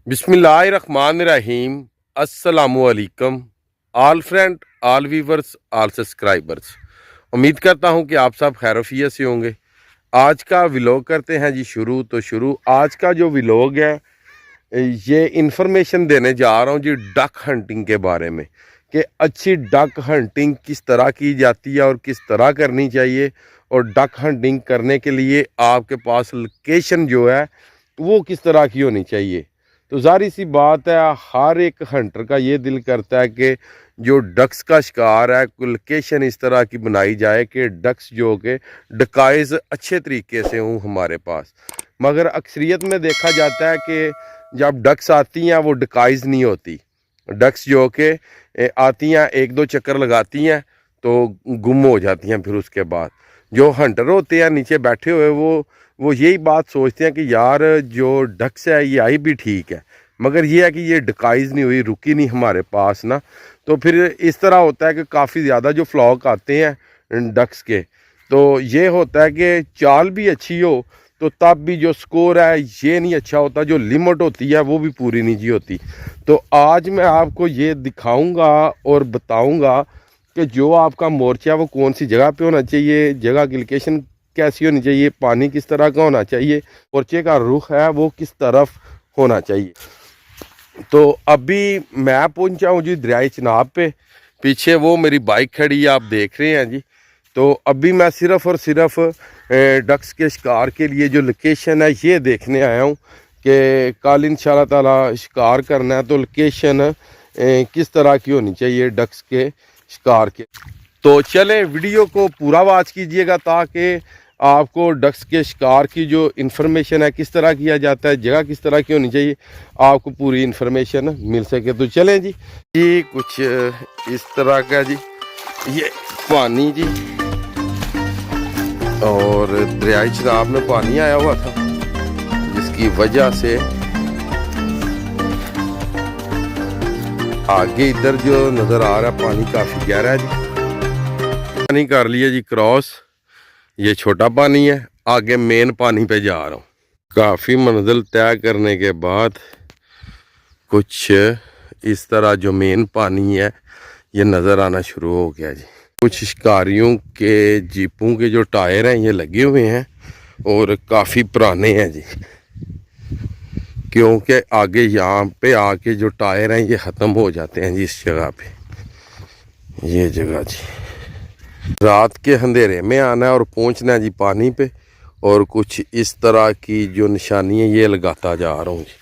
बिस्मिल्लाहिर्रहमानिर्रहीम। अस्सलामुअलैकुम आल फ्रेंड, आल व्यूवर्स, आल सब्सक्राइबर्स। उम्मीद करता हूं कि आप सब खैरियत से होंगे। आज का व्लॉग करते हैं जी शुरू। आज का जो व्लॉग है ये इन्फॉर्मेशन देने जा रहा हूं जी डक हंटिंग के बारे में कि अच्छी डक हंटिंग किस तरह की जाती है और किस तरह करनी चाहिए, और डक हंटिंग करने के लिए आपके पास लोकेशन जो है वो किस तरह की होनी चाहिए। तो ज़ाहिर सी बात है, हर एक हंटर का ये दिल करता है कि जो डक्स का शिकार है लोकेशन इस तरह की बनाई जाए कि डक्स जो के डकाइज अच्छे तरीके से हों हमारे पास। मगर अक्सरियत में देखा जाता है कि जब डक्स आती हैं वो डकाइज नहीं होती। डक्स जो के आती हैं, एक दो चक्कर लगाती हैं तो गुम हो जाती हैं। फिर उसके बाद जो हंटर होते हैं नीचे बैठे हुए वो यही बात सोचते हैं कि यार जो डक्स है ये आई भी ठीक है, मगर ये है कि ये डकाइज नहीं हुई, रुकी नहीं हमारे पास ना। तो फिर इस तरह होता है कि काफ़ी ज़्यादा जो फ्लॉक आते हैं डक्स के, तो ये होता है कि चाल भी अच्छी हो तो तब भी जो स्कोर है ये नहीं अच्छा होता, जो लिमिट होती है वो भी पूरी नहीं जी होती। तो आज मैं आपको ये दिखाऊंगा और बताऊंगा कि जो आपका मोर्चा वो कौन सी जगह पे होना चाहिए, जगह की लोकेशन कैसी होनी चाहिए, पानी किस तरह का होना चाहिए, मोर्चे का रुख है वो किस तरफ होना चाहिए। तो अभी मैं पहुंचा हूँ जी दरियाए चिनाब पे। पीछे वो मेरी बाइक खड़ी है, आप देख रहे हैं जी। तो अभी मैं सिर्फ़ और सिर्फ डक्स के शिकार के लिए जो लोकेशन है ये देखने आया हूँ कि कल इंशाल्लाह ताला शिकार करना है तो लोकेशन किस तरह की होनी चाहिए डक्स के शिकार के। तो चले वीडियो को पूरा वॉच कीजिएगा ताकि आपको डक्स के शिकार की जो इन्फॉर्मेशन है, किस तरह किया जाता है, जगह किस तरह की होनी चाहिए, आपको पूरी इन्फॉर्मेशन मिल सके। तो चलें जी कुछ इस तरह का जी ये पानी जी, और दरियाई चिनाब में पानी आया हुआ था जिसकी वजह से आगे इधर जो नज़र आ रहा है पानी काफ़ी गहरा है जी। पानी कर लिया जी क्रॉस, ये छोटा पानी है, आगे मेन पानी पे जा रहा हूँ। काफ़ी मंजिल तय करने के बाद कुछ इस तरह जो मेन पानी है ये नज़र आना शुरू हो गया जी। कुछ शिकारियों के जीपों के जो टायर हैं ये लगे हुए हैं और काफ़ी पुराने हैं जी, क्योंकि आगे यहाँ पे आके जो टायर हैं ये ख़त्म हो जाते हैं जी। इस जगह पे ये जगह जी रात के अंधेरे में आना है और पहुंचना है जी पानी पे, और कुछ इस तरह की जो निशानियाँ ये लगाता जा रहा हूँ जी।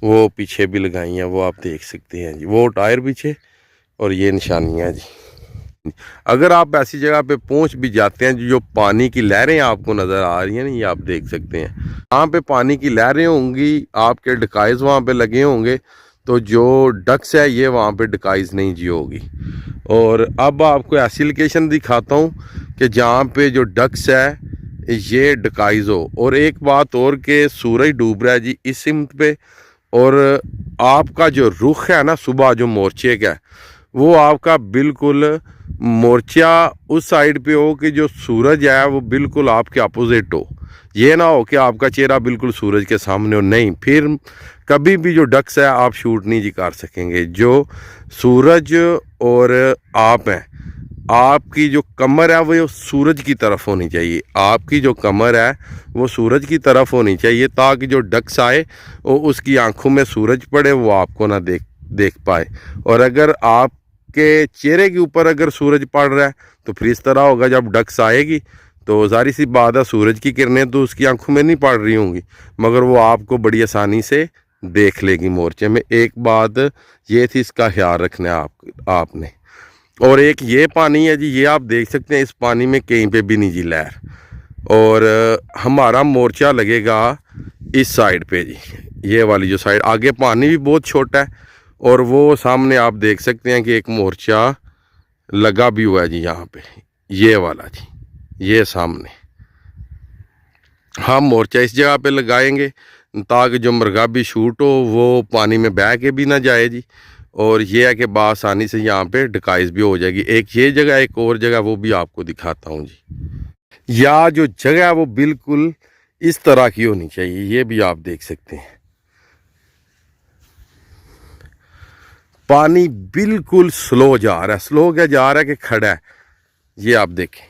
वो पीछे भी लगाई हैं, वो आप देख सकते हैं जी, वो टायर पीछे और ये निशानियाँ जी। अगर आप ऐसी जगह पे पहुंच भी जाते हैं जो पानी की लहरें आपको नज़र आ रही हैं ना, ये आप देख सकते हैं, वहाँ पे पानी की लहरें होंगी, आपके डकाइज वहाँ पे लगे होंगे, तो जो डक्स है ये वहाँ पे डकाइज नहीं जी होगी। और अब आपको ऐसी लोकेशन दिखाता हूँ कि जहाँ पे जो डक्स है ये डकाइज हो। और एक बात और कि सूरज डूब रहा है जी इस सिमत पे, और आपका जो रुख है ना सुबह जो मोर्चे का वो आपका बिल्कुल मोर्चा उस साइड पे हो कि जो सूरज है वो बिल्कुल आपके अपोजिट हो। ये ना हो कि आपका चेहरा बिल्कुल सूरज के सामने हो, नहीं, फिर कभी भी जो डक्स है आप शूट नहीं जी कर सकेंगे। जो सूरज और आप हैं, आपकी जो कमर है वो सूरज की तरफ होनी चाहिए, आपकी जो कमर है वो सूरज की तरफ होनी चाहिए, ताकि जो डक्स आए वो उसकी आंखों में सूरज पड़े, वो आपको ना देख पाए। और अगर आपके चेहरे के ऊपर अगर सूरज पड़ रहा है तो फिर इस तरह होगा, जब डक्स आएगी तो ज़ाहिर सी बात है सूरज की किरणें तो उसकी आंखों में नहीं पड़ रही होंगी, मगर वो आपको बड़ी आसानी से देख लेगी मोर्चे में। एक बात ये थी, इसका ख्याल रखना है आपने। और एक ये पानी है जी, ये आप देख सकते हैं, इस पानी में कहीं पे भी नहीं जी लहर, और हमारा मोर्चा लगेगा इस साइड पे जी, ये वाली जो साइड, आगे पानी भी बहुत छोटा है, और वो सामने आप देख सकते हैं कि एक मोर्चा लगा भी हुआ है जी यहाँ पे, ये वाला जी, ये सामने हम मोर्चा इस जगह पे लगाएंगे ताकि जो मुर्गाबी शूट हो वो पानी में बह के भी ना जाए जी। और ये है कि बासानी से यहाँ पे डकाइज भी हो जाएगी। एक ये जगह, एक और जगह वो भी आपको दिखाता हूँ जी। या जो जगह है वो बिल्कुल इस तरह की होनी चाहिए, ये भी आप देख सकते हैं। पानी बिल्कुल स्लो जा रहा है, स्लो क्या जा रहा है कि खड़ा है। ये आप देखें,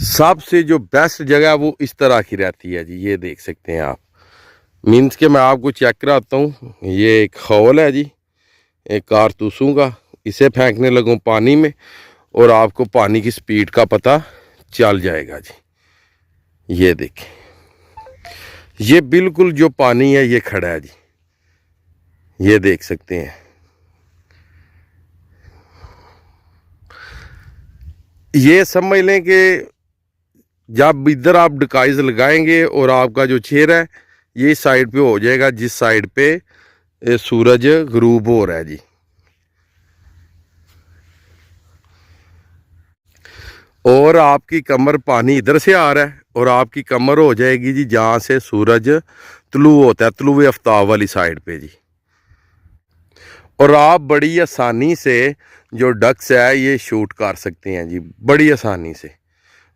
सबसे जो बेस्ट जगह वो इस तरह की रहती है जी। ये देख सकते हैं आप, मीन्स के मैं आपको चेक कराता हूँ। ये एक हॉल है जी, एक कारतूसों का। इसे फेंकने लगूँ पानी में और आपको पानी की स्पीड का पता चल जाएगा जी। ये देखें, ये बिल्कुल जो पानी है ये खड़ा है जी। ये देख सकते हैं, ये समझ लें कि जब इधर आप डिकाइज लगाएंगे और आपका जो चेहरा है ये साइड पे हो जाएगा, जिस साइड पे सूरज गरूब हो रहा है जी। और आपकी कमर, पानी इधर से आ रहा है और आपकी कमर हो जाएगी जी जहाँ से सूरज तुलू होता है, तुलुए आफ्ताब वाली साइड पे जी। और आप बड़ी आसानी से जो डक्स है ये शूट कर सकते हैं जी, बड़ी आसानी से।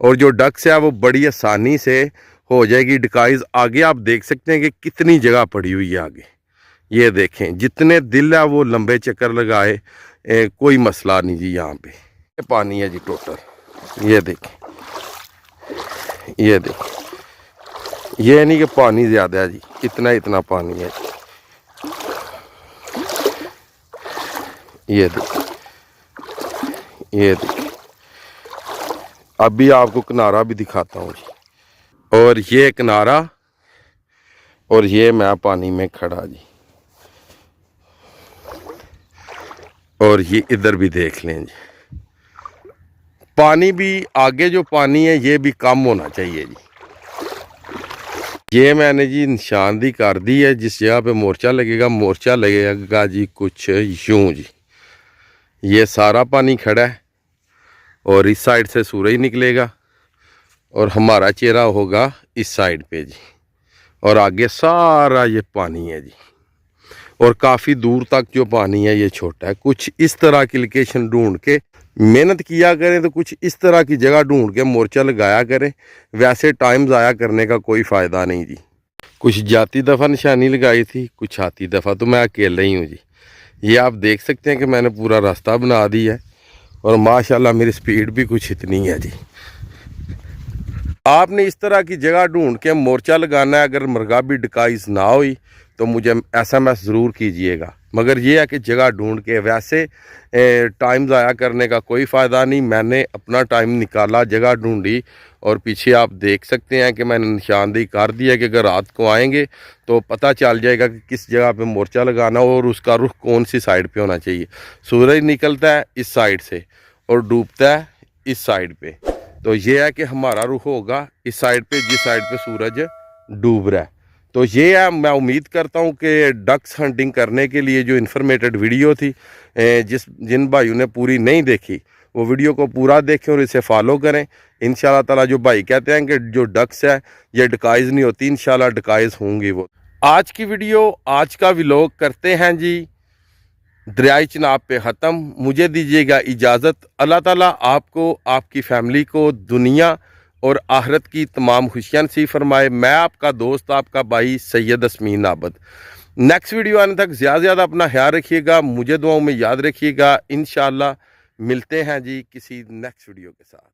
और जो डक्स है वो बड़ी आसानी से हो जाएगी डिकाइज। आगे आप देख सकते हैं कि कितनी जगह पड़ी हुई है आगे। ये देखें, जितने दिल है वो लंबे चक्कर लगाए, कोई मसला नहीं जी। यहाँ पे पानी है जी टोटल। ये देखें, ये देखें, ये नहीं कि पानी ज़्यादा है जी, इतना इतना पानी है जी। ये देखें, ये देखें, अभी आपको किनारा भी दिखाता हूँ जी। और ये किनारा और ये मैं पानी में खड़ा जी। और ये इधर भी देख लें जी, पानी भी आगे जो पानी है ये भी कम होना चाहिए जी। ये मैंने जी निशानदी कर दी है, जिस जगह पे मोर्चा लगेगा जी कुछ यूं जी। ये सारा पानी खड़ा है और इस साइड से सूरज निकलेगा और हमारा चेहरा होगा इस साइड पे जी। और आगे सारा ये पानी है जी। और काफ़ी दूर तक जो पानी है ये छोटा है। कुछ इस तरह की लोकेशन ढूंढ के मेहनत किया करें, तो कुछ इस तरह की जगह ढूंढ के मोर्चा लगाया करें। वैसे टाइम ज़ाया करने का कोई फ़ायदा नहीं जी। कुछ जाती दफ़ा निशानी लगाई थी, कुछ आती दफ़ा, तो मैं अकेला ही हूँ जी। ये आप देख सकते हैं कि मैंने पूरा रास्ता बना दिया है और माशाल्लाह मेरी स्पीड भी कुछ इतनी है जी। आपने इस तरह की जगह ढूंढ के मोर्चा लगाना है। अगर मरगाबी डिकाइज ना हुई तो मुझे SMS ज़रूर कीजिएगा। मगर ये है कि जगह ढूंढ के, वैसे टाइम ज़ाया करने का कोई फ़ायदा नहीं। मैंने अपना टाइम निकाला, जगह ढूंढी और पीछे आप देख सकते हैं कि मैंने निशानदेही कर दिया कि अगर रात को आएंगे तो पता चल जाएगा कि किस जगह पे मोर्चा लगाना और उसका रुख कौन सी साइड पे होना चाहिए। सूरज निकलता है इस साइड से और डूबता है इस साइड पे, तो ये है कि हमारा रुख होगा इस साइड पे, जिस साइड पे सूरज डूब रहा है। तो ये है, मैं उम्मीद करता हूँ कि डक्स हंटिंग करने के लिए जो इन्फॉर्मेटिव वीडियो थी, जिन भाइयों ने पूरी नहीं देखी वो वीडियो को पूरा देखें और इसे फॉलो करें। इंशाल्लाह ताला जो भाई कहते हैं कि जो डक्स है ये डिकाइज नहीं होती, इंशाल्लाह डिकाइज होंगी वो। आज की वीडियो, आज का व्लॉग करते हैं जी दरियाई चिनाब पे ख़त्म। मुझे दीजिएगा इजाज़त। अल्लाह ताला आपको, आपकी फ़ैमिली को दुनिया और आखिरत की तमाम खुशियाँ नसीब फरमाए। मैं आपका दोस्त, आपका भाई सैयद असमीन आबद। नेक्स्ट वीडियो आने तक ज़्यादा से ज़्यादा अपना ख्याल रखिएगा, मुझे दुआओं में याद रखिएगा। इंशाअल्लाह मिलते हैं जी किसी नेक्स्ट वीडियो के साथ।